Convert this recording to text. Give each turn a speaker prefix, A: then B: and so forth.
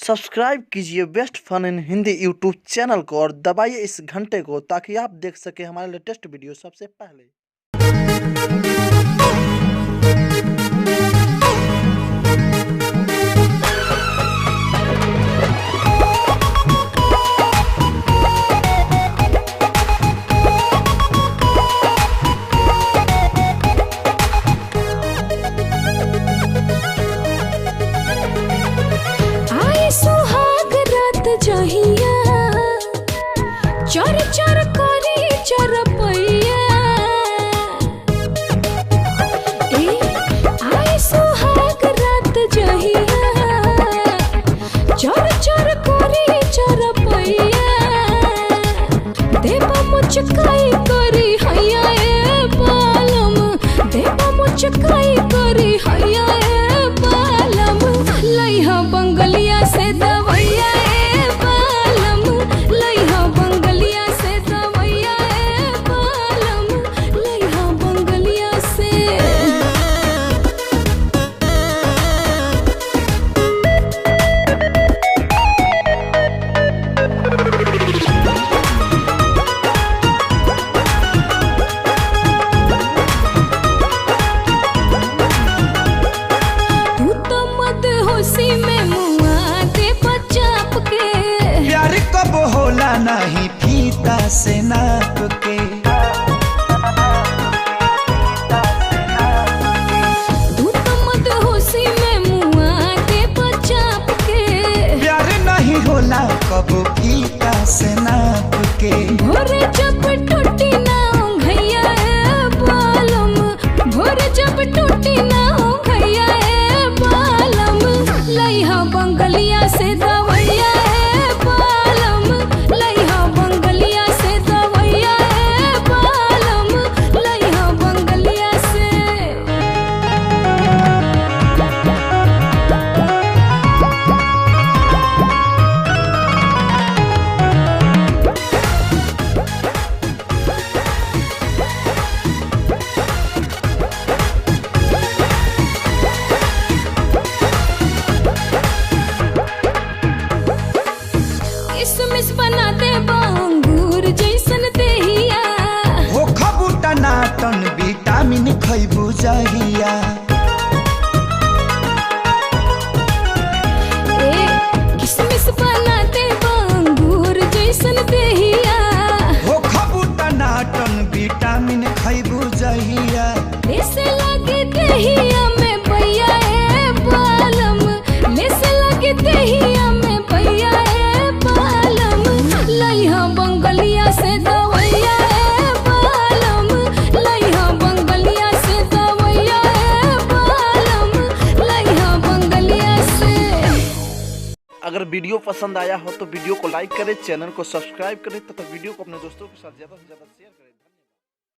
A: Subscribe कीजिए best fun in Hindi YouTube channel को और दबाइए इस घंटे को ताकि आप देख सके हमारे लेटेस्ट वीडियो सबसे पहले।
B: चर चर करी चरपैया आए सुहाग रात जहिया चर चर करी चरपैया देवा मुचकाई करी हैया ए बालम देवा मुचकाई करी हैया ए बालम लइहा बंगलिया से दवैया
C: होला नहीं फीता से नाप के
B: तू तो मत होशी में मुआ दे बचाप के
C: प्यार नहीं होला कबो फीता से नाप के
B: भोरे जब टूटी ना घैया ए बालम भोरे जब टूटी ना घैया ए बालम लइहा बंगलिया से दवैया किसमिस बना दे अंगूर जैसन देहिया
C: हो खबूटा नाटन विटामिन खइबू जहिया
B: किसमिस बना दे अंगूर जैसन देहिया
C: हो खबूटा नाटन विटामिन खइबू जहिया
B: लेसे लगे देहिया में भैया ए बालम लेसे लगे देहिया में भैया लइहा बंगलिया से दवैया ए बालम लइहा बंगलिया से दवैया ए बालम लइहा बंगलिया से।
A: अगर वीडियो पसंद आया हो तो वीडियो को लाइक करें, चैनल को सब्सक्राइब करें तथा वीडियो को अपने दोस्तों के साथ ज़्यादा से ज़्यादा शेयर करें।